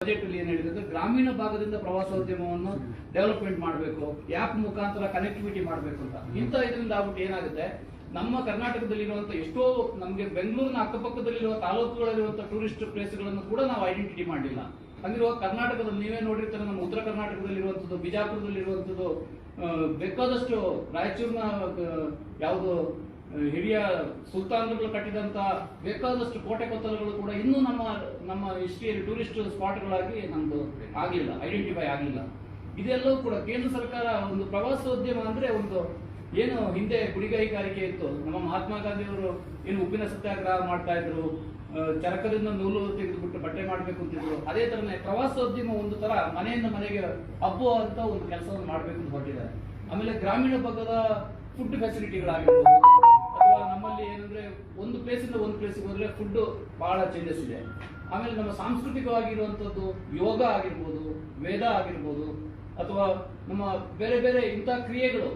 Budget ಅಲ್ಲಿ ಏನು ಹೇಳಿದ್ರೆ ಗ್ರಾಮೀಣ ಭಾಗದಿಂದ ಪ್ರವಾಸೋದ್ಯಮವನ್ನು ಡೆವಲಪ್ಮೆಂಟ್ ಮಾಡಬೇಕು, ಆ್ಯಪ್ ಮುಖಾಂತರ ಕನೆಕ್ಟಿವಿಟಿ ಮಾಡಬೇಕು ಅಂತ. ಇಂಥ ಇದರಿಂದ ಆಗ್ಬಿಟ್ಟು ಏನಾಗುತ್ತೆ, ನಮ್ಮ ಕರ್ನಾಟಕದಲ್ಲಿರುವಂತ ಎಷ್ಟೋ ನಮಗೆ ಬೆಂಗಳೂರಿನ ಅಕ್ಕಪಕ್ಕದಲ್ಲಿರುವ ತಾಲೂಕುಗಳಲ್ಲಿರುವಂತಹ ಟೂರಿಸ್ಟ್ ಪ್ಲೇಸ್ಗಳನ್ನು ಕೂಡ ನಾವು ಐಡೆಂಟಿಟಿ ಮಾಡಲಿಲ್ಲ. ಹಂಗಿರುವ ಕರ್ನಾಟಕದಲ್ಲಿ ನೀವೇ ನೋಡಿರ್ತಾರೆ, ನಮ್ಮ ಉತ್ತರ ಕರ್ನಾಟಕದಲ್ಲಿರುವಂಥದ್ದು, ಬಿಜಾಪುರದಲ್ಲಿರುವಂಥದ್ದು, ಬೇಕಾದಷ್ಟು ರಾಯಚೂರಿನ ಯಾವುದು ಹಿರಿಯ ಸುಲ್ತಾನರುಗಳು ಕಟ್ಟಿದಂತ ಬೇಕಾದಷ್ಟು ಕೋಟೆ ಕೊತ್ತಲಗಳು ಕೂಡ ಇನ್ನೂ ನಮ್ಮ ಹಿಸ್ಟ್ರಿಯಲ್ಲಿ ಟೂರಿಸ್ಟ್ ಸ್ಪಾಟ್ಗಳಾಗಿ ನಮ್ದು ಆಗಲಿಲ್ಲ, ಐಡೆಂಟಿಫೈ ಆಗಲಿಲ್ಲ. ಇದೆಲ್ಲವೂ ಕೂಡ ಕೇಂದ್ರ ಸರ್ಕಾರ ಒಂದು ಪ್ರವಾಸೋದ್ಯಮ ಅಂದ್ರೆ ಒಂದು ಏನು ಹಿಂದೆ ಗುಡಿಗೈಗಾರಿಕೆ ಇತ್ತು, ನಮ್ಮ ಮಹಾತ್ಮ ಗಾಂಧಿಯವರು ಏನು ಉಪ್ಪಿನ ಸತ್ಯಾಗ್ರಹ ಮಾಡ್ತಾ ಇದ್ರು, ಚರಕದಿಂದ ನೂಲು ತೆಗೆದುಬಿಟ್ಟು ಬಟ್ಟೆ ಮಾಡಬೇಕು ಅಂತಿದ್ರು, ಅದೇ ತರನೇ ಪ್ರವಾಸೋದ್ಯಮ ಒಂದು ತರ ಮನೆಯಿಂದ ಮನೆಗೆ ಹಬ್ಬುವಂತ ಒಂದು ಕೆಲಸವನ್ನು ಮಾಡಬೇಕು ಅಂತ ಹೊರಟಿದ್ದಾರೆ. ಆಮೇಲೆ ಗ್ರಾಮೀಣ ಭಾಗದ ಫುಡ್ ಫೆಸಿಲಿಟಿಗಳಾಗಿರ್ಬೋದು, ಅಥವಾ ನಮ್ಮಲ್ಲಿ ಏನಂದ್ರೆ ಒಂದು ಪ್ಲೇಸಿಂದ ಒಂದು ಪ್ಲೇಸಿಗೆ ಹೋದ್ರೆ ಫುಡ್ ಬಹಳ ಚೇಂಜಸ್ ಇದೆ. ಆಮೇಲೆ ನಮ್ಮ ಸಾಂಸ್ಕೃತಿಕವಾಗಿರುವಂತದ್ದು ಯೋಗ ಆಗಿರ್ಬೋದು, ವೇದ ಆಗಿರ್ಬೋದು, ಅಥವಾ ನಮ್ಮ ಬೇರೆ ಬೇರೆ ಇಂಥ ಕ್ರಿಯೆಗಳು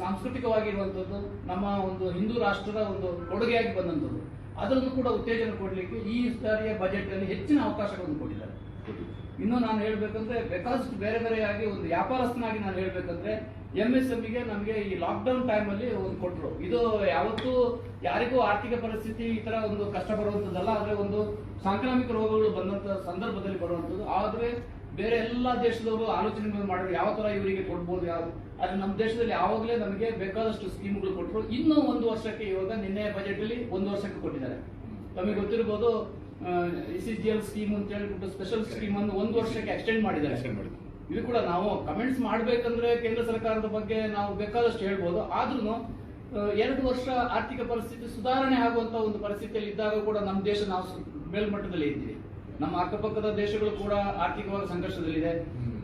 ಸಾಂಸ್ಕೃತಿಕವಾಗಿರುವಂತದ್ದು ನಮ್ಮ ಒಂದು ಹಿಂದೂ ರಾಷ್ಟ್ರದ ಒಂದು ಕೊಡುಗೆಯಾಗಿ ಬಂದಂಥದ್ದು, ಅದನ್ನು ಕೂಡ ಉತ್ತೇಜನ ಕೊಡಲಿಕ್ಕೆ ಈ ಸಾರಿಯ ಬಜೆಟ್ ಅಲ್ಲಿ ಹೆಚ್ಚಿನ ಅವಕಾಶಗಳನ್ನು ಕೊಟ್ಟಿದ್ದಾರೆ. ಇನ್ನು ನಾನು ಹೇಳ್ಬೇಕಂದ್ರೆ ಬೇಕಾದಷ್ಟು ಬೇರೆ ಬೇರೆಯಾಗಿ ಒಂದು ವ್ಯಾಪಾರಸ್ಥನಾಗಿ ನಾನು ಹೇಳ್ಬೇಕಂದ್ರೆ MSMEಗೆ ನಮಗೆ ಈ ಲಾಕ್ಡೌನ್ ಟೈಮ್ ಅಲ್ಲಿ ಒಂದು ಕೊಟ್ಟರು. ಇದು ಯಾವತ್ತೂ ಯಾರಿಗೂ ಆರ್ಥಿಕ ಪರಿಸ್ಥಿತಿ ಈ ತರ ಒಂದು ಕಷ್ಟ ಬರುವಂತದ್ದಲ್ಲ, ಆದ್ರೆ ಒಂದು ಸಾಂಕ್ರಾಮಿಕ ರೋಗಗಳು ಬಂದಂತ ಸಂದರ್ಭದಲ್ಲಿ ಬರುವಂತದ್ದು. ಆದ್ರೆ ಬೇರೆ ಎಲ್ಲಾ ದೇಶದವರು ಆಲೋಚನೆ ಮಾಡಿದ್ರು ಯಾವ ತರ ಇವರಿಗೆ ಕೊಡ್ಬೋದು ಯಾವ್ದು, ಆದ್ರೆ ನಮ್ಮ ದೇಶದಲ್ಲಿ ಯಾವಾಗಲೇ ನಮಗೆ ಬೇಕಾದಷ್ಟು ಸ್ಕೀಮ್ಗಳು ಕೊಟ್ಟರು. ಇನ್ನೂ ಒಂದು ವರ್ಷಕ್ಕೆ, ಇವಾಗ ನಿನ್ನೆ ಬಜೆಟ್ ಅಲ್ಲಿ ಒಂದು ವರ್ಷಕ್ಕೆ ಕೊಟ್ಟಿದ್ದಾರೆ. ತಮಗೆ ಗೊತ್ತಿರಬಹುದು, ECGL ಸ್ಕೀಮ್ ಅಂತ ಹೇಳ್ಬಿಟ್ಟು ಸ್ಪೆಷಲ್ ಸ್ಕೀಮ್ ಅನ್ನು ಒಂದು ವರ್ಷಕ್ಕೆ ಎಕ್ಸ್ಟೆಂಡ್ ಮಾಡಿದ್ದಾರೆ. ಇದು ಕೂಡ ನಾವು ಕಮೆಂಟ್ಸ್ ಮಾಡ್ಬೇಕಂದ್ರೆ ಕೇಂದ್ರ ಸರ್ಕಾರದ ಬಗ್ಗೆ ನಾವು ಬೇಕಾದಷ್ಟು ಹೇಳ್ಬೋದು, ಆದ್ರೂ 2 ವರ್ಷ ಆರ್ಥಿಕ ಪರಿಸ್ಥಿತಿ ಸುಧಾರಣೆ ಆಗುವಂತ ಒಂದು ಪರಿಸ್ಥಿತಿಯಲ್ಲಿ ಇದ್ದಾಗ ಕೂಡ ನಮ್ಮ ದೇಶ ನಾವು ಮೇಲ್ಮಟ್ಟದಲ್ಲಿ ಇದ್ದೀವಿ. ನಮ್ಮ ಅಕ್ಕಪಕ್ಕದ ದೇಶಗಳು ಕೂಡ ಆರ್ಥಿಕವಾಗಿ ಸಂಘರ್ಷದಲ್ಲಿದೆ.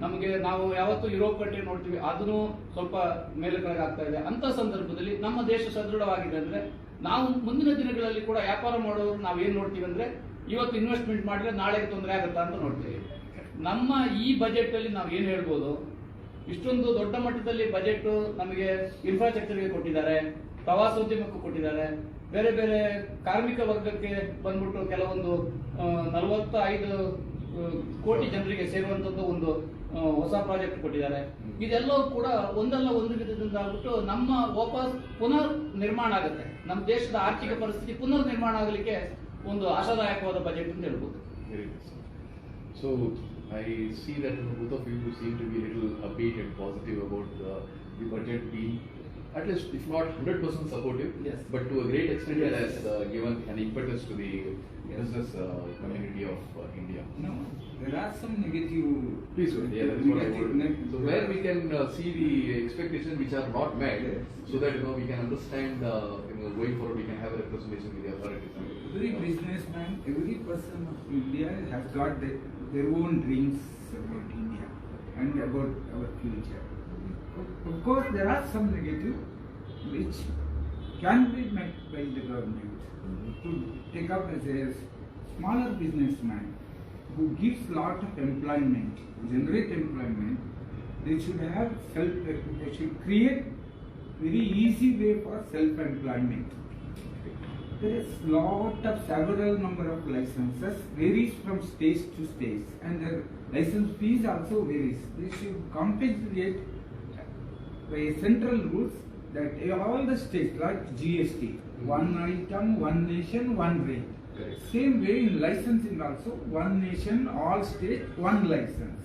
ನಮಗೆ ನಾವು ಯಾವತ್ತು ಯುರೋಪ್ ಕಂಟ್ರಿ ನೋಡ್ತೀವಿ, ಅದನ್ನು ಸ್ವಲ್ಪ ಮೇಲೆ ಕೆಳಗೆ ಆಗ್ತಾ ಇದೆ. ಅಂತ ಸಂದರ್ಭದಲ್ಲಿ ನಮ್ಮ ದೇಶ ಸದೃಢವಾಗಿದೆ ಅಂದ್ರೆ ನಾವು ಮುಂದಿನ ದಿನಗಳಲ್ಲಿ ಕೂಡ ವ್ಯಾಪಾರ ಮಾಡೋರು ನಾವು ಏನ್ ನೋಡ್ತೀವಿ ಅಂದ್ರೆ ಇವತ್ತು ಇನ್ವೆಸ್ಟ್ಮೆಂಟ್ ಮಾಡಿದ್ರೆ ನಾಳೆ ತೊಂದರೆ ಆಗುತ್ತಾ ಅಂತ ನೋಡ್ತೀವಿ. ನಮ್ಮ ಈ ಬಜೆಟ್ ಅಲ್ಲಿ ನಾವು ಏನ್ ಹೇಳ್ಬೋದು, ಇಷ್ಟೊಂದು ದೊಡ್ಡ ಮಟ್ಟದಲ್ಲಿ ಬಜೆಟ್ ನಮಗೆ ಇನ್ಫ್ರಾಸ್ಟ್ರಕ್ಚರ್ಗೆ ಕೊಟ್ಟಿದ್ದಾರೆ, ಪ್ರವಾಸೋದ್ಯಮಕ್ಕೂ ಕೊಟ್ಟಿದ್ದಾರೆ, ಬೇರೆ ಬೇರೆ ಕಾರ್ಮಿಕ ವರ್ಗಕ್ಕೆ ಬಂದ್ಬಿಟ್ಟು ಕೆಲವೊಂದು 45 ಕೋಟಿ ಜನರಿಗೆ ಸೇರುವಂತದ್ದು ಒಂದು ಹೊಸ ಪ್ರಾಜೆಕ್ಟ್ ಕೊಟ್ಟಿದ್ದಾರೆ. ಇದೆಲ್ಲವೂ ಕೂಡ ಒಂದಲ್ಲ ಒಂದು ವಿಧದಿಂದ ಆಗ್ಬಿಟ್ಟು ನಮ್ಮ ವಾಪಸ್ ಪುನರ್ ನಿರ್ಮಾಣ ಆಗುತ್ತೆ, ನಮ್ಮ ದೇಶದ ಆರ್ಥಿಕ ಪರಿಸ್ಥಿತಿ ಪುನರ್ ನಿರ್ಮಾಣ ಆಗಲಿಕ್ಕೆ ಒಂದು ಆಶಾದಾಯಕವಾದ ಬಜೆಟ್ ಅಂತ ಹೇಳ್ಬೋದು. So I see that both of you seem to be a little upbeat and positive about the budget being, at least if not 100% supportive, yes, but to a great extent yes, it has given an impetus to the business community of India. No, there are some negative. Please go. Yeah, that's what I want. So where we can see the expectations which are not met, yes, so that we can understand going forward we can have a representation with the authorities. Every businessman, every person of India has got their own dreams about India and about our future. Of course, there are some negative which can be met by the government. To take up as a smaller businessman who gives lot of employment, generate employment, they should have they should create very easy way for self-employment. There is several number of licenses, varies from state to state, and the license fees also varies. They should compensate by central rules that all the states, like GST, one item, one nation, one rate. Correct. Same way in licensing also, one nation, all states, one license.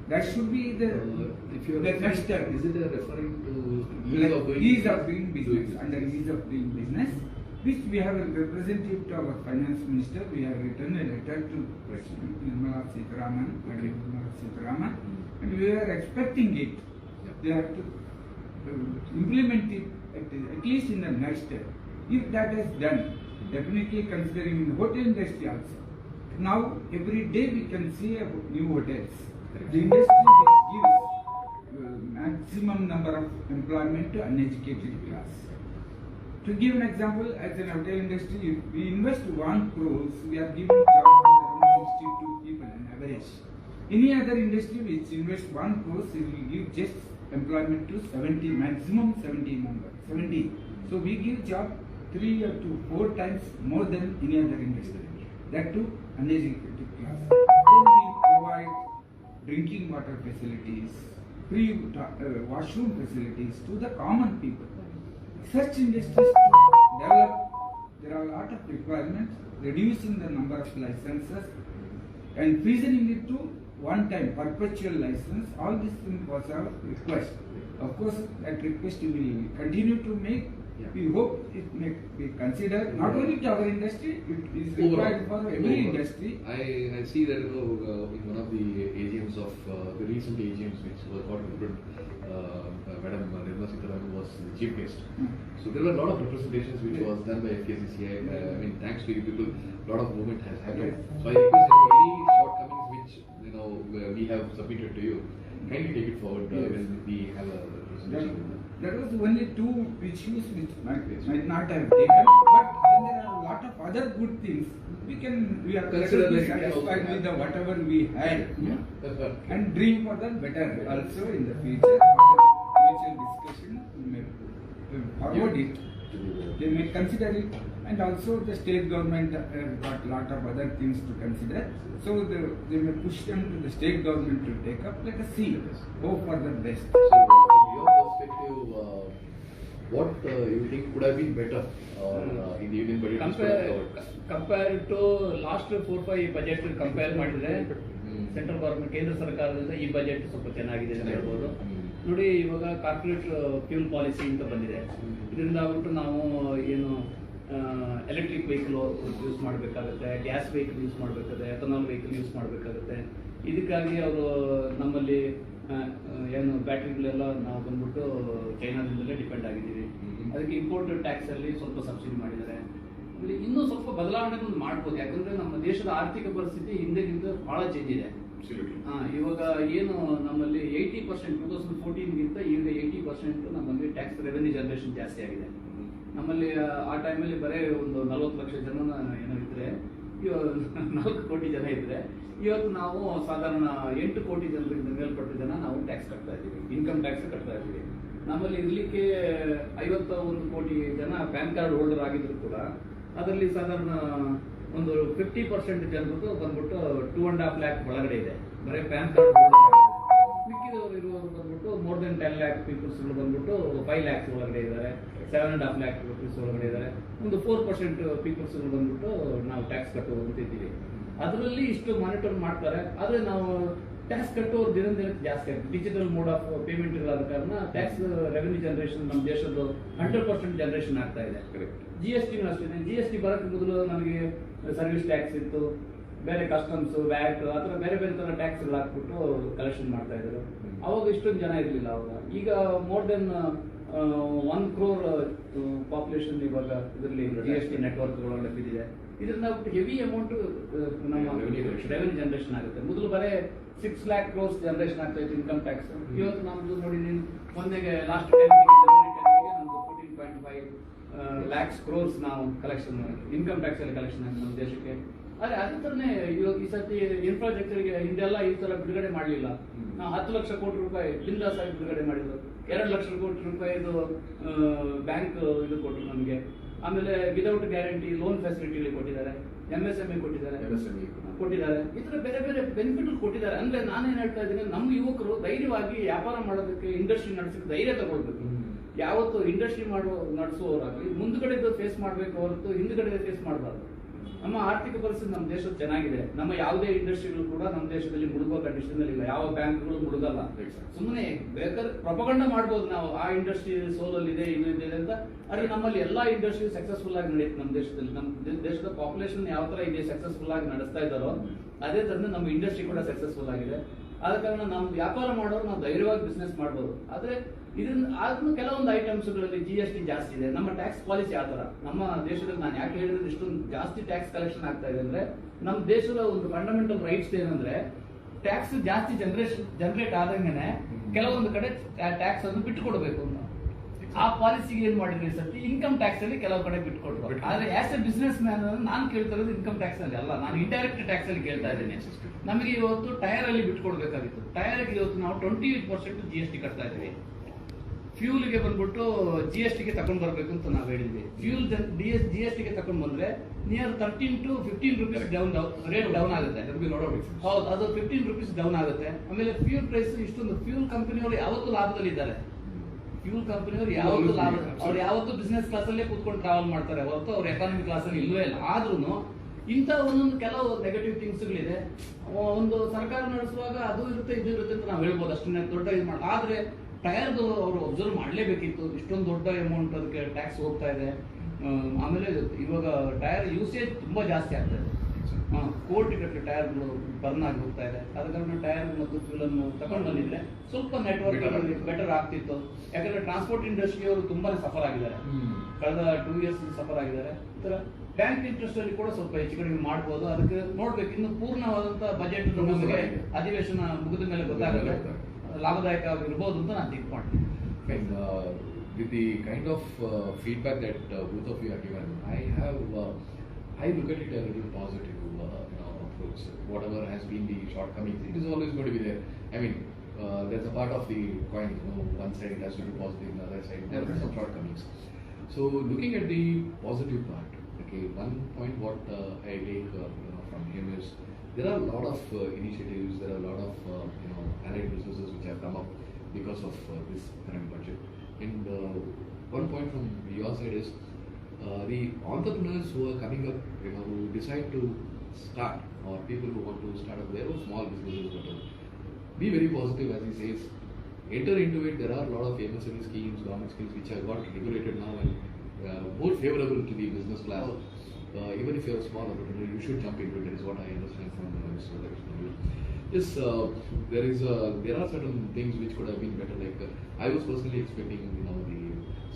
That should be the next step. Is it referring to ease of doing business? Under ease of doing business, which we have a representative to our finance minister. We have written a letter to President Nirmala Sitharaman, and we are expecting it. They have to implement it at least in the next step. If that is done, definitely considering in the hotel industry also. Now every day we can see about new hotels. The industry which gives maximum number of employment to uneducated class. To give an example, as an hotel industry, if we invest 1 crore, we are giving job to around 62 people on average. Any other industry which invests 1 crore, it will give just employment to 70, maximum 70 members. 70. So we give job 3 to 4 times more than any other industry. That too uneducated class. Then we water facilities, free washroom facilities to the common people. Such industries to develop, there are a lot of requirements, reducing the number of licenses and freezing it to one-time perpetual license. All these things was our request. Of course, that request we will continue to make. We hope it may be considered not only to our industry, it is required for every industry. I see that in one of the AGMs of the recent AGMs which were got different, Madam Nirmala Sitharaman was the chief guest. So there were a lot of representations which was done by FKCCI. I mean, thanks to you people, a lot of movement has happened. So I request any shortcomings which we have submitted to you, kindly take it forward when we have a presentation. There was only two issues which might not have taken, but then there are a lot of other good things. We are satisfied with the whatever we had and dream for the better also in the future. After mutual discussion, we may forward it. They may consider it, and also the state government got lot of other things to consider. So they may push them to the state government to take up. Let us see. Hope for the best. So, from your perspective, what you think could have been better in the union budget? Compared to last 4-5 budget compare ಮಾಡಿದ್ರೆ central government ಕೇಂದ್ರ ಸರ್ಕಾರದಿಂದ ಈ budget ಸ್ವಲ್ಪ ಚೆನ್ನಾಗಿದೆ ಅಂತ ಹೇಳ್ಬೋದು. ನೋಡಿ, ಇವಾಗ ಕಾರ್ಪೊರೇಟ್ ಫ್ಯೂಲ್ ಪಾಲಿಸಿ ಅಂತ ಬಂದಿದೆ. ಇದರಿಂದ ಆಗ್ಬಿಟ್ಟು ನಾವು ಏನು ಎಲೆಕ್ಟ್ರಿಕ್ ವೆಹಿಕಲ್ ಯೂಸ್ ಮಾಡಬೇಕಾಗುತ್ತೆ, ಗ್ಯಾಸ್ ವೆಹಿಕಲ್ ಯೂಸ್ ಮಾಡಬೇಕಾಗುತ್ತೆ, ಎಥನಾಲ್ ವೆಹಿಕಲ್ ಯೂಸ್ ಮಾಡಬೇಕಾಗುತ್ತೆ. ಇದಕ್ಕಾಗಿ ಅವರು ನಮ್ಮಲ್ಲಿ ಏನು ಬ್ಯಾಟ್ರಿಗಳೆಲ್ಲ ನಾವು ಬಂದ್ಬಿಟ್ಟು ಚೈನಾದಿಂದಲೇ ಡಿಪೆಂಡ್ ಆಗಿದ್ದೀವಿ. ಅದಕ್ಕೆ ಇಂಪೋರ್ಟೆಡ್ ಟ್ಯಾಕ್ಸ್ ಅಲ್ಲಿ ಸ್ವಲ್ಪ ಸಬ್ಸಿಡಿ ಮಾಡಿದ್ದಾರೆ. ಆಮೇಲೆ ಇನ್ನೂ ಸ್ವಲ್ಪ ಬದಲಾವಣೆಗಳು ಮಾಡ್ಬೋದು, ಯಾಕಂದ್ರೆ ನಮ್ಮ ದೇಶದ ಆರ್ಥಿಕ ಪರಿಸ್ಥಿತಿ ಹಿಂದೆಗಿಂತ ಬಹಳ ಚೇಂಜ್ ಇದೆ. ಇವಾಗ ಏನು ನಮ್ಮಲ್ಲಿ 80% 2014ಗಿಂತ ಈಗ 80% ನಮ್ಮಲ್ಲಿ ಟ್ಯಾಕ್ಸ್ ರೆವೆನ್ಯೂ ಜನರೇಷನ್ ಜಾಸ್ತಿ ಆಗಿದೆ. ನಮ್ಮಲ್ಲಿ ಆ ಟೈಮಲ್ಲಿ ಬರೀ ಒಂದು 40 ಲಕ್ಷ ಜನ ಏನೋ ಇದ್ರೆ, 4 ಕೋಟಿ ಜನ ಇದ್ರೆ, ಇವತ್ತು ನಾವು ಸಾಧಾರಣ 8 ಕೋಟಿ ಜನರಿಂದ ಮೇಲ್ಪಟ್ಟ ಜನ ನಾವು ಟ್ಯಾಕ್ಸ್ ಕಟ್ತಾ ಇದ್ದೀವಿ, ಇನ್ಕಮ್ ಟ್ಯಾಕ್ಸ್ ಕಟ್ತಾ ಇದ್ದೀವಿ. ನಮ್ಮಲ್ಲಿ ಇರ್ಲಿಕ್ಕೆ 51 ಕೋಟಿ ಜನ ಪ್ಯಾನ್ ಕಾರ್ಡ್ ಹೋಲ್ಡರ್ ಆಗಿದ್ರು ಕೂಡ ಅದರಲ್ಲಿ ಸಾಧಾರಣ ಒಂದು 50% ಜನರದ್ದು ಬಂದ್ಬಿಟ್ಟು 2.5 ಲ್ಯಾಕ್ ಒಳಗಡೆ ಇದೆ, ಬರೀ ಪ್ಯಾನ್ ಕಾರ್ಡ್ ಹೋಲ್ಡರ್. ಮಿಕ್ಕಿದವರು ಇರುವವರು ಬಂದ್ಬಿಟ್ಟು ಮೋರ್ ದೆನ್ 10 ಲ್ಯಾಕ್ ಪೀಪಲ್ಸ್ ಬಂದ್ಬಿಟ್ಟು 5 ಲ್ಯಾಕ್ಸ್ ಒಳಗಡೆ ಇದ್ದಾರೆ, 7.5 ಲ್ಯಾಕ್ ಪೀಪಲ್ಸ್ ಒಳಗಡೆ ಇದ್ದಾರೆ. ಒಂದು 4% ಪೀಪಲ್ಸ್ ಬಂದ್ಬಿಟ್ಟು ನಾವು ಟ್ಯಾಕ್ಸ್ ಕಟ್ಟುವಂತಿದ್ದೀವಿ. ಅದರಲ್ಲಿ ಇಷ್ಟು ಮಾನಿಟರ್ ಮಾಡ್ತಾರೆ. ಆದ್ರೆ ನಾವು ಟ್ಯಾಕ್ಸ್ ಕಟ್ಟೋರು ದಿನ ದಿನಕ್ಕೆ ಜಾಸ್ತಿ ಆಗುತ್ತೆ. ಡಿಜಿಟಲ್ ಮೋಡ್ ಆಫ್ ಪೇಮೆಂಟ್ ಇರೋದ ಕಾರಣ ಟ್ಯಾಕ್ಸ್ ರೆವೆನ್ಯೂ ಜನರೇಷನ್ ನಮ್ಮ ದೇಶದ 100% ಜನರೇಷನ್ ಆಗ್ತಾ ಇದೆ. GST ಅಷ್ಟೇ. GST ಬರೋಕ್ಕೆ ಮೊದಲು ನಮಗೆ ಸರ್ವಿಸ್ ಟ್ಯಾಕ್ಸ್ ಇತ್ತು, ಬೇರೆ ಕಸ್ಟಮ್ಸ್, ವ್ಯಾಟ್, ಆ ಥರ ಬೇರೆ ಬೇರೆ ಥರ ಟ್ಯಾಕ್ಸ್ಗಳು ಹಾಕ್ಬಿಟ್ಟು ಕಲೆಕ್ಷನ್ ಮಾಡ್ತಾ ಇದ್ರು. ಅವಾಗ ಇಷ್ಟೊಂದು ಜನ ಇರಲಿಲ್ಲ ಅವಾಗ. ಈಗ ಮೋರ್ ದೆನ್ 1 crore ಪಾಪ್ಯುಲೇಷನ್ ಇವಾಗ ಇದರಲ್ಲಿ GST ನೆಟ್ವರ್ಕ್ ಒಳಗಡೆ ಬಿದ್ದಿದೆ. ಇದರಿಂದ ಹೆವಿ ಅಮೌಂಟ್ ನಮ್ಮ ರೆವೆನ್ಯೂ ಜನರೇಷನ್ ಆಗುತ್ತೆ. ಮೊದಲು ಬರೇ 6 lakh crores ಜನರೇಷನ್ ಆಗ್ತಾ ಇತ್ತು ಇನ್ಕಮ್ ಟ್ಯಾಕ್ಸ್. ಇವತ್ತು ನಮ್ದು ನೋಡಿ, ಮೊನ್ನೆಗೆ ಲಾಸ್ಟ್ ಜನವರಿ 10ಗೆ ನಮ್ದು 14.5 lakhs crores ನಾವು ಕಲೆಕ್ಷನ್ ಇನ್ಕಮ್ ಟ್ಯಾಕ್ಸ್ ಅಲ್ಲಿ ಕಲೆಕ್ಷನ್ ಆಗಿದೆ ನಮ್ಮ ದೇಶಕ್ಕೆ. ಆದ್ರೆ ಅದೇ ತರನೇ ಇವಾಗ ಈ ಸರ್ತಿ ಇನ್ಫ್ರಾಸ್ಟ್ರಕ್ಚರ್ಗೆ ಹಿಂದೆಲ್ಲ ಈ ತರ ಬಿಡುಗಡೆ ಮಾಡಲಿಲ್ಲ. ನಾವು 10 ಲಕ್ಷ ಕೋಟಿ ರೂಪಾಯಿ ಬಿಂದಾಸ್ ಆಗಿ ಬಿಡುಗಡೆ ಮಾಡಿದ್ರು. 2 ಲಕ್ಷ ಕೋಟಿ ರೂಪಾಯಿದು ಬ್ಯಾಂಕ್ ಇದು ಕೊಟ್ಟರು ನಮಗೆ. ಆಮೇಲೆ ವಿದೌಟ್ ಗ್ಯಾರಂಟಿ ಲೋನ್ ಫೆಸಿಲಿಟಿ ಕೊಟ್ಟಿದ್ದಾರೆ, MSME ಕೊಟ್ಟಿದ್ದಾರೆ. ಈ ತರ ಬೇರೆ ಬೇರೆ ಬೆನಿಫಿಟ್ ಕೊಟ್ಟಿದ್ದಾರೆ. ಅಂದ್ರೆ ನಾನೇನ್ ಹೇಳ್ತಾ ಇದ್ದೀನಿ, ನಮ್ಮ ಯುವಕರು ಧೈರ್ಯವಾಗಿ ವ್ಯಾಪಾರ ಮಾಡೋದಕ್ಕೆ, ಇಂಡಸ್ಟ್ರಿ ನಡೆಸಕ್ಕೆ ಧೈರ್ಯ ತಗೊಳ್ಬೇಕು. ಯಾವತ್ತು ಇಂಡಸ್ಟ್ರಿ ನಡೆಸುವವರಾಗಲಿ ಮುಂದ್ಗಡೆ ಫೇಸ್ ಮಾಡ್ಬೇಕು ಹೊರತು ಹಿಂದ್ಗಡೆ ಫೇಸ್ ಮಾಡಬಾರ್ದು. ನಮ್ಮ ಆರ್ಥಿಕ ಪರಿಸ್ಥಿತಿ ನಮ್ಮ ದೇಶದ ಚೆನ್ನಾಗಿದೆ. ನಮ್ಮ ಯಾವುದೇ ಇಂಡಸ್ಟ್ರಿಗಳು ಕೂಡ ನಮ್ಮ ದೇಶದಲ್ಲಿ ಮುಳುಗೋ ಕಂಡೀಷನ್ ಇಲ್ಲ. ಯಾವ ಬ್ಯಾಂಕ್ಗಳು ಮುಳುಗಲ್ಲ. ಸುಮ್ಮನೆ ಬೇಕಾದ್ರೆ ಪ್ರೊಪಗಂಡ ಮಾಡ್ಬೋದು ನಾವು, ಆ ಇಂಡಸ್ಟ್ರಿ ಸೋಲಲ್ಲಿ ಇದೆ, ಇದು ಇದೆ ಅಂತ. ಆದ್ರೆ ನಮ್ಮಲ್ಲಿ ಎಲ್ಲಾ ಇಂಡಸ್ಟ್ರಿ ಸಕ್ಸಸ್ಫುಲ್ ಆಗಿ ನಡೆಯುತ್ತೆ ನಮ್ಮ ದೇಶದಲ್ಲಿ. ನಮ್ಮ ದೇಶದ ಪಾಪ್ಯುಲೇಷನ್ ಯಾವ ತರ ಇದೆ ಸಕ್ಸಸ್ಫುಲ್ ಆಗಿ ನಡೆಸ್ತಾ ಇದ್ದಾರೋ ಅದೇ ತರ ನಮ್ಮ ಇಂಡಸ್ಟ್ರಿ ಕೂಡ ಸಕ್ಸಸ್ಫುಲ್ ಆಗಿದೆ. ಆದ ಕಾರಣ ನಾವು ವ್ಯಾಪಾರ ಮಾಡೋರು ನಾವು ಧೈರ್ಯವಾಗಿ ಬಿಸ್ನೆಸ್ ಮಾಡ್ಬೋದು. ಆದ್ರೆ ಇದರಿಂದ ಆದ್ರೂ ಕೆಲವೊಂದು ಐಟಮ್ಸ್ ಗಳಲ್ಲಿ GST ಜಾಸ್ತಿ ಇದೆ. ನಮ್ಮ ಟ್ಯಾಕ್ಸ್ ಪಾಲಿಸಿ ಆ ತರ ನಮ್ಮ ದೇಶದಲ್ಲಿ, ನಾನು ಯಾಕೆ ಹೇಳಿದ್ರೆ ಇಷ್ಟೊಂದು ಜಾಸ್ತಿ ಟ್ಯಾಕ್ಸ್ ಕಲೆಕ್ಷನ್ ಆಗ್ತಾ ಇದೆ ಅಂದ್ರೆ, ನಮ್ಮ ದೇಶದ ಒಂದು ಫಂಡಮೆಂಟಲ್ ರೈಟ್ಸ್ ಏನಂದ್ರೆ ಟ್ಯಾಕ್ಸ್ ಜಾಸ್ತಿ ಜನರೇಟ್ ಆದಂಗೆನೆ ಕೆಲವೊಂದು ಕಡೆ ಟ್ಯಾಕ್ಸ್ ಅನ್ನು ಬಿಟ್ಟುಕೊಡ್ಬೇಕು ಅಂತ. ಆ ಪಾಲಿಸಿಗೆ ಏನ್ ಮಾಡಿದ್ರೆ ಸರ್ತಿ ಇನ್ಕಮ್ ಟ್ಯಾಕ್ಸ್ ಅಲ್ಲಿ ಕೆಲವು ಕಡೆ ಬಿಟ್ಕೊಟ್ರು. ಆದ್ರೆ ಆಸ್ ಎ ಬಿಸ್ನೆಸ್ ಮ್ಯಾನ್ ನಾನು ಕೇಳ್ತಾ ಇರೋದು ಇನ್ಕಮ್ ಟ್ಯಾಕ್ಸ್ ಅಲ್ಲಿ ಅಲ್ಲ, ನಾನು ಇಂಡೈರೆಕ್ಟ್ ಟ್ಯಾಕ್ಸ್ ಅಲ್ಲಿ ಕೇಳ್ತಾ ಇದ್ದೇನೆ. ನಮಗೆ ಇವತ್ತು ಟೈರ್ ಅಲ್ಲಿ ಬಿಟ್ಕೊಡ್ಬೇಕಾಗಿತ್ತು. ಟೈರ್ ಇವತ್ತು ನಾವು 28% GST ಕಟ್ತಾ ಇದ್ದೀವಿ. ಫ್ಯೂಲ್ಗೆ ಬಂದ್ಬಿಟ್ಟು GST ಗೆ ತಗೊಂಡು ಬರಬೇಕು ಅಂತ ನಾವು ಹೇಳಿದ್ವಿ. ಫ್ಯೂಲ್ GST ಗೆ ತಗೊಂಡು ಬಂದ್ರೆ near 13 to 15 rupees rate down ಆಗುತ್ತೆ. ಹೌದು, ಅದು 15 rupees ಡೌನ್ ಆಗುತ್ತೆ. ಆಮೇಲೆ ಫ್ಯೂಲ್ ಪ್ರೈಸ್ ಇಷ್ಟೊಂದು ಫ್ಯೂಲ್ ಕಂಪನಿಯವರು ಯಾವತ್ತೂ ಲಾಭದಲ್ಲಿ ಇದ್ದಾರೆ. ಫ್ಯೂಲ್ ಕಂಪನಿಯವರು ಯಾವತ್ತೂ ಲಾಭ, ಅವ್ರು ಯಾವತ್ತೂ ಬಿಸ್ನೆಸ್ ಕ್ಲಾಸ್ ಅಲ್ಲೇ ಕೂತ್ಕೊಂಡು ಟ್ರಾವೆಲ್ ಮಾಡ್ತಾರೆ ಹೊರತು ಅವ್ರು ಎಕಾನಮಿ ಕ್ಲಾಸ್ ಅಲ್ಲಿ ಇಲ್ಲವೇ ಇಲ್ಲ. ಆದ್ರೂ ಇಂಥ ಒಂದೊಂದು ಕೆಲವು ನೆಗೆಟಿವ್ ಥಿಂಗ್ಸ್ಗಳಿದೆ. ಒಂದು ಸರ್ಕಾರ ನಡೆಸುವಾಗ ಅದು ಇರುತ್ತೆ ಇದು ಇರುತ್ತೆ ಅಂತ ನಾವು ಹೇಳ್ಬೋದು, ಅಷ್ಟನ್ನೇ ದೊಡ್ಡ ಇದು ಮಾಡಿ. ಆದ್ರೆ ಟೈರ್ದು ಅವರು ಅಬ್ಸರ್ವ್ ಮಾಡಲೇಬೇಕಿತ್ತು. ಇಷ್ಟೊಂದು ದೊಡ್ಡ ಅಮೌಂಟ್ ಅದಕ್ಕೆ ಟ್ಯಾಕ್ಸ್ ಹೋಗ್ತಾ ಇದೆ. ಆಮೇಲೆ ಇವಾಗ ಟೈರ್ ಯೂಸೇಜ್ ತುಂಬಾ ಜಾಸ್ತಿ ಆಗ್ತಾ ಇದೆ. ಕೋಟಿ ಗಟ್ಟಲೆ ಟೈರ್ಗಳು ಬರ್ನ್ ಆಗಿ ಹೋಗ್ತಾ ಇದೆ. ಆದ ಕಾರಣ ಟೈರ್ ಮತ್ತು ಫ್ಯೂಲ್ ಅನ್ನು ತಗೊಂಡು ಬಂದಿದ್ರೆ ಸ್ವಲ್ಪ ನೆಟ್ವರ್ಕ್ ಬೆಟರ್ ಆಗ್ತಿತ್ತು. ಯಾಕಂದ್ರೆ ಟ್ರಾನ್ಸ್ಪೋರ್ಟ್ ಇಂಡಸ್ಟ್ರಿ ಅವರು ತುಂಬಾನೇ ಸಫರ್ ಆಗಿದ್ದಾರೆ, ಕಳೆದ 2 years ಸಫರ್ ಆಗಿದ್ದಾರೆ. ಈ ತರ ಬ್ಯಾಂಕ್ ಇಂಟ್ರೆಸ್ಟ್ ಅಲ್ಲಿ ಕೂಡ ಸ್ವಲ್ಪ ಹೆಚ್ಚು ಕಡಿಮೆ ಮಾಡ್ಬೋದು. ಅದಕ್ಕೆ ನೋಡ್ಬೇಕು, ಇನ್ನು ಪೂರ್ಣವಾದಂತ ಬಜೆಟ್ ನಮಗೆ ಅಧಿವೇಶನ ಮುಗಿದ ಮೇಲೆ ಗೊತ್ತಾಗುತ್ತೆ, ಲಾಭದಾಯಕವಾಗಿರ್ಬೋದು ಅಂತ ನಾನು ಥಿಂಕ್ ಮಾಡ್ತೀನಿ. With the kind of feedback that both of you have given, I look at it a little positive approach. Whatever has been the shortcomings, it is always going to be there. I mean, there's a part of the coin, one side it has to be positive, the other side there are some shortcomings. So looking at the positive part, okay, one point what I take from him is there are a lot of initiatives, there are a lot of allied businesses which have come up because of this current budget. And one point from your side is the entrepreneurs who are coming up, who decide to start, or people who want to start up their own small businesses, whatever. Be very positive, as he says. Enter into it. There are a lot of MSME schemes, government schemes which have got regulated now and more favorable to the business class. Even if you are a small entrepreneur, you should jump into it. That is what I understand from Mr. Radhakrishnan. Yes, there are certain things which could have been better. Like I was personally expecting,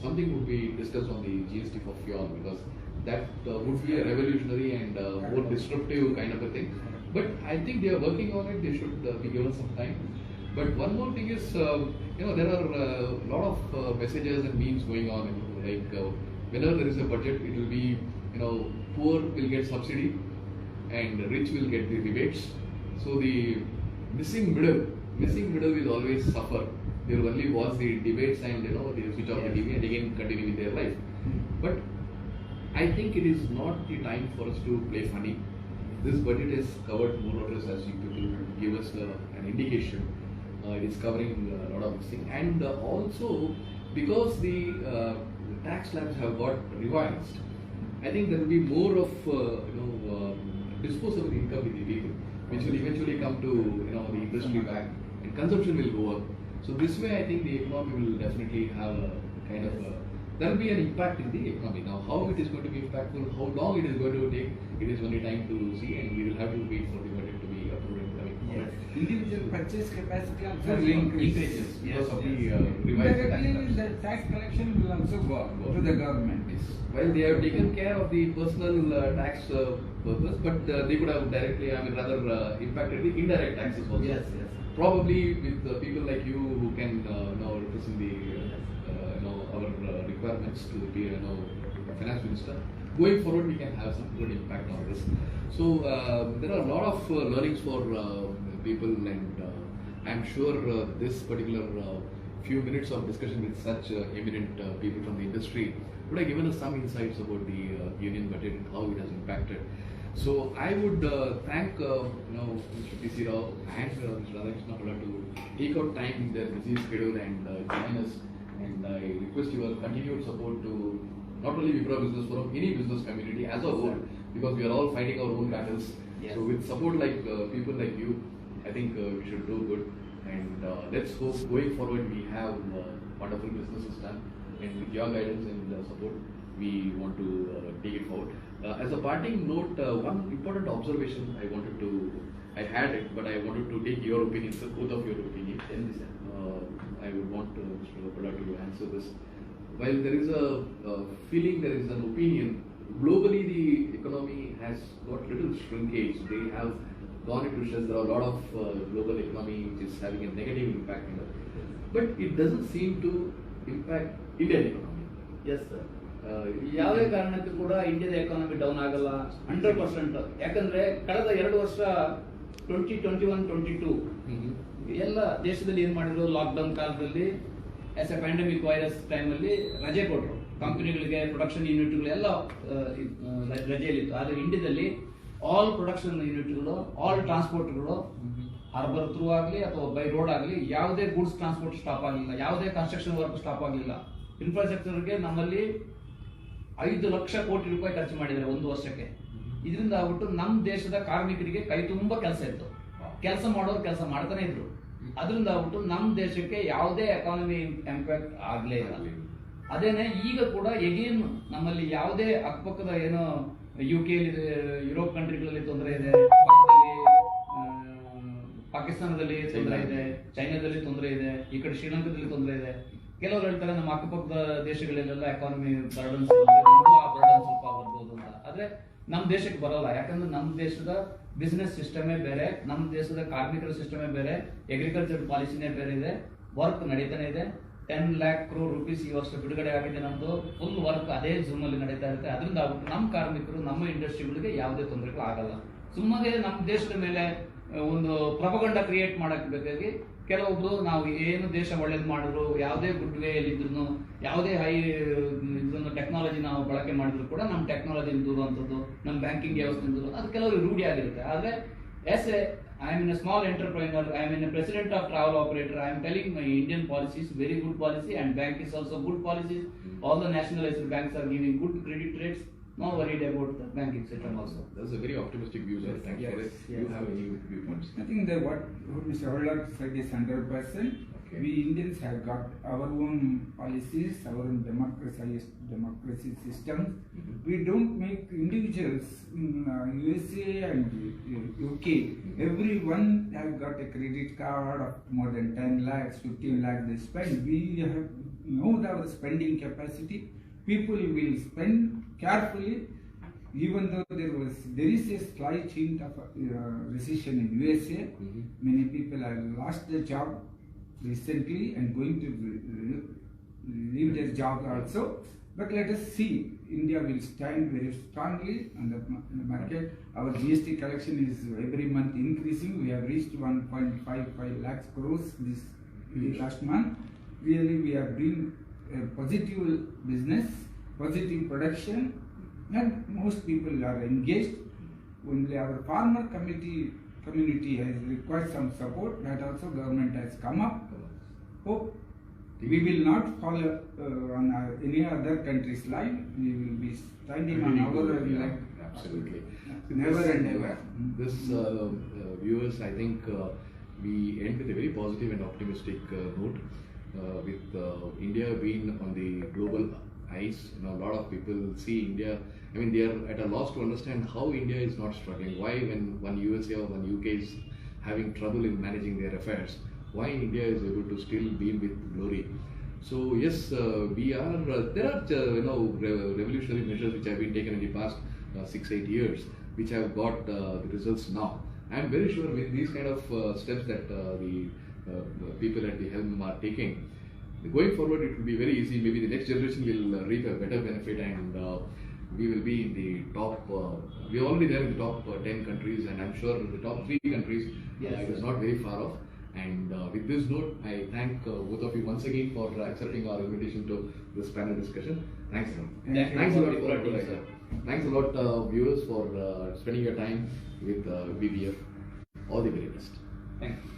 something would be discussed on the GST for fuel, because that would be a revolutionary and more disruptive kind of a thing. But I think they are working on it. They should be given some time. But one more thing is, there are a lot of messages and memes going on. Like whenever there is a budget, it will be, poor will get subsidy and rich will get the rebates. So the missing middle will always suffer. They will only watch the debates and they switch off the TV and again continue with their life. But I think it is not the time for us to play funny. This budget is covered more or less as you people give us an indication. It is covering a lot of these things, and also because the tax slabs have got revised, I think there will be more of disposable income with the people, which will eventually come to the industry back, and consumption will go up. So this way, I think the economy will definitely have a kind of there will be an impact in the economy. Now, how it is going to be impactful, how long it is going to take, it is only time to see, and we will have to wait for the budget to be approved. Individual purchase capacity also will increase because of the revised tax. The tax collection will also go up to the government. Yes. Well, they have taken care of the personal tax purpose, but they could have directly, impacted the indirect taxes also. Yes. Probably with people like you who can now represent the our requirements to the finance minister. Going forward, we can have some good impact on this. So there are a lot of learnings for people, and I'm sure this particular few minutes of discussion with such eminent people from the industry would have given us some insights about the union budget and how it has impacted. So I would thank Mr. PC Rao and Mr. Radhakrishnan Holla to take out time in their busy schedule and join us. And I request your continued support to not only Vipra Business Forum, any business community as a whole, because we are all fighting our own battles. Yes. So with support like people like you, I think we should do good. And let's hope going forward we have wonderful businesses done. And with your guidance and support, we want to take it forward. As a parting note, one important observation I had it, but I wanted to take your opinion, sir, both of your opinion. I would want Mr. Vipra to answer this. While there is a feeling, there is an opinion, globally the economy has got little shrinkage. They have gone into stress. There are a lot of global economy which is having a negative impact on it. But it doesn't seem to impact Indian economy. Yes, sir. ಯಾವುದೇ ಕಾರಣಕ್ಕೂ ಕೂಡ ಇಂಡಿಯಾದ economy down ಆಗಲ್ಲ 100%. ಯಾಕಂದ್ರೆ ಕಳೆದ 2 ವರ್ಷ 2021-22 ಎಲ್ಲ ದೇಶದಲ್ಲಿ ಏನ್ ಮಾಡಿದ್ರು, ಲಾಕ್ಡೌನ್ ಕಾಲದಲ್ಲಿ ಆಸ್ ಎ ಪ್ಯಾಂಡಮಿಕ್ ವೈರಸ್ ಟೈಮಲ್ಲಿ ರಜೆ ಕೊಟ್ಟರು ಕಂಪನಿಗಳಿಗೆ, ಪ್ರೊಡಕ್ಷನ್ ಯೂನಿಟ್ಗಳೆಲ್ಲ ರಜೆಯಲ್ಲಿತ್ತು. ಆದರೆ ಇಂಡಿಯಾದಲ್ಲಿ ಆಲ್ ಪ್ರೊಡಕ್ಷನ್ ಯೂನಿಟ್ಗಳು, ಆಲ್ ಟ್ರಾನ್ಸ್ಪೋರ್ಟ್ಗಳು ಹಾರ್ಬರ್ ಥ್ರೂ ಆಗಲಿ ಅಥವಾ ಬೈ ರೋಡ್ ಆಗಲಿ ಯಾವುದೇ ಗೂಡ್ಸ್ ಟ್ರಾನ್ಸ್ಪೋರ್ಟ್ ಸ್ಟಾಪ್ ಆಗಲಿಲ್ಲ, ಯಾವುದೇ ಕನ್ಸ್ಟ್ರಕ್ಷನ್ ವರ್ಕ್ ಸ್ಟಾಪ್ ಆಗಲಿಲ್ಲ. ಇನ್ಫ್ರಾಸ್ಟ್ರಕ್ಚರ್ಗೆ ನಮ್ಮಲ್ಲಿ 5 ಲಕ್ಷ ಕೋಟಿ ರೂಪಾಯಿ ಖರ್ಚು ಮಾಡಿದ್ದಾರೆ ಒಂದು ವರ್ಷಕ್ಕೆ. ಇದರಿಂದ ಆಗ್ಬಿಟ್ಟು ನಮ್ಮ ದೇಶದ ಕಾರ್ಮಿಕರಿಗೆ ಕೈ ತುಂಬ ಕೆಲಸ ಇತ್ತು, ಕೆಲಸ ಮಾಡೋರು ಕೆಲಸ ಮಾಡ್ತಾನೆ ಇದ್ರು. ಅದರಿಂದ ಆಗ್ಬಿಟ್ಟು ನಮ್ಮ ದೇಶಕ್ಕೆ ಯಾವುದೇ ಎಕಾನಮಿ ಇಂಪ್ಯಾಕ್ಟ್ ಆಗಲೇ ಇಲ್ಲ. ಅದೇನೆ ಈಗ ಕೂಡ ಎಗೇನ್ ನಮ್ಮಲ್ಲಿ ಯಾವುದೇ ಅಕ್ಕಪಕ್ಕದ ಏನೋ UK ಯುರೋಪ್ ಕಂಟ್ರಿಗಳಲ್ಲಿ ತೊಂದರೆ ಇದೆ, ಪಾಕಿಸ್ತಾನದಲ್ಲಿ ತೊಂದರೆ ಇದೆ, ಚೈನಾದಲ್ಲಿ ತೊಂದರೆ ಇದೆ, ಈ ಕಡೆ ಶ್ರೀಲಂಕಾದಲ್ಲಿ ತೊಂದರೆ ಇದೆ. ಕೆಲವರು ಹೇಳ್ತಾರೆ ನಮ್ಮ ಅಕ್ಕಪಕ್ಕದ ದೇಶಗಳಲ್ಲೆಲ್ಲ ಎಕಾನಮಿ ಬರ್ಡನ್ಸ್ ಆ ಬರ್ಡನ್ ಸ್ವಲ್ಪ ಬರ್ಬೋದು ಅಂತ. ಆದ್ರೆ ನಮ್ಮ ದೇಶಕ್ಕೆ ಬರೋಲ್ಲ, ಯಾಕಂದ್ರೆ ನಮ್ಮ ದೇಶದ ಬಿಸ್ನೆಸ್ ಸಿಸ್ಟಮೇ ಬೇರೆ, ನಮ್ಮ ದೇಶದ ಕಾರ್ಮಿಕರ ಸಿಸ್ಟಮೇ ಬೇರೆ, ಅಗ್ರಿಕಲ್ಚರ್ ಪಾಲಿಸಿನೇ ಬೇರೆ ಇದೆ. ವರ್ಕ್ ನಡೀತಾನೆ ಇದೆ. 10 lakh crore rupees ಈ ವರ್ಷ ಬಿಡುಗಡೆ ಆಗಿದೆ. ನಮ್ದು ಫುಲ್ ವರ್ಕ್ ಅದೇ ಝೂಮ್ ಅಲ್ಲಿ ನಡೀತಾ ಇರುತ್ತೆ. ಅದರಿಂದ ಆಗ್ಬಿಟ್ಟು ನಮ್ಮ ಕಾರ್ಮಿಕರು, ನಮ್ಮ ಇಂಡಸ್ಟ್ರಿಗಳಿಗೆ ಯಾವುದೇ ತೊಂದರೆಗಳು ಆಗಲ್ಲ. ಸುಮ್ಮನೆ ನಮ್ಮ ದೇಶದ ಮೇಲೆ ಒಂದು ಪ್ರಪಗಂಡ ಕ್ರಿಯೇಟ್ ಮಾಡಕ್ ಬೇಕಾಗಿ ಕೆಲವೊಬ್ರು ನಾವು ಏನು ದೇಶ ಒಳ್ಳೇದು ಮಾಡಿದ್ರು, ಯಾವುದೇ ಗುಡ್ ವೇ ಇದ್ರು, ಯಾವುದೇ ಹೈ ಇದನ್ನು ಟೆಕ್ನಾಲಜಿ ನಾವು ಬಳಕೆ ಮಾಡಿದ್ರು ಕೂಡ ನಮ್ಮ ಟೆಕ್ನಾಲಜಿ ದೂರುವಂಥದ್ದು, ನಮ್ಮ ಬ್ಯಾಂಕಿಂಗ್ ವ್ಯವಸ್ಥೆ ದೂರು, ಅದು ಕೆಲವರು ರೂಢಿ ಆಗಿರುತ್ತೆ. ಆದರೆ S I am in a small entrepreneur, I am in a president of travel operator, I am telling my Indian policy is very good policy and bank is also good policies. All the nationalized banks are giving good credit rates. No worried about the banking system also. That's a very optimistic view, sir. Thank you for it. Yes. You have any viewpoints? I think that what Mr. Holla said is 100%. Okay. We Indians have got our own policies, our own democracy systems. We don't make individuals in USA and UK. Everyone have got a credit card of more than 10 lakhs, 15 lakhs they spend. We have know our spending capacity. People will spend carefully, even though there is a slight hint of recession in USA. Many people have lost their job recently and going to leave their job also. But let us see, India will stand very strongly on the market. Our GST collection is every month increasing. We have reached 1.55 lakhs crores this last month. Really, we are doing a positive business, positive production, and most people are engaged. Only our farmer community has required some support. That also government has come up. Hope we will not follow on any other country's line. We will be standing on our line. Absolutely. Never and ever. This viewers, I think we end with a very positive and optimistic note. With India being on the global ice, a lot of people see India. I mean, they are at a loss to understand how India is not struggling. Why, when one USA or one UK is having trouble in managing their affairs, why India is able to still beam with glory. So yes, we are. There are revolutionary measures which have been taken in the past 6-8 years, which have got the results now. I am very sure with these kind of steps that the people at the helm are taking, going forward it will be very easy. Maybe the next generation will reap a better benefit, and we will be in the top. We are already there in the top 10 countries, and I'm sure the top 3 countries. It is not very far off. And with this note, I thank both of you once again for accepting our invitation to this panel discussion. Thanks a lot. Thanks a lot for thanks a lot, viewers, for spending your time with BBF. All the very best. Thank you.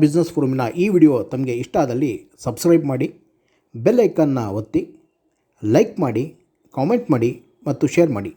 Business ಫೋರಮಿನ ಈ video ತಮಗೆ ಇಷ್ಟ ಆದಲ್ಲಿ subscribe ಮಾಡಿ, bell ಐಕನ್ನ ಒತ್ತಿ, like ಮಾಡಿ, comment ಮಾಡಿ ಮತ್ತು ಶೇರ್ ಮಾಡಿ.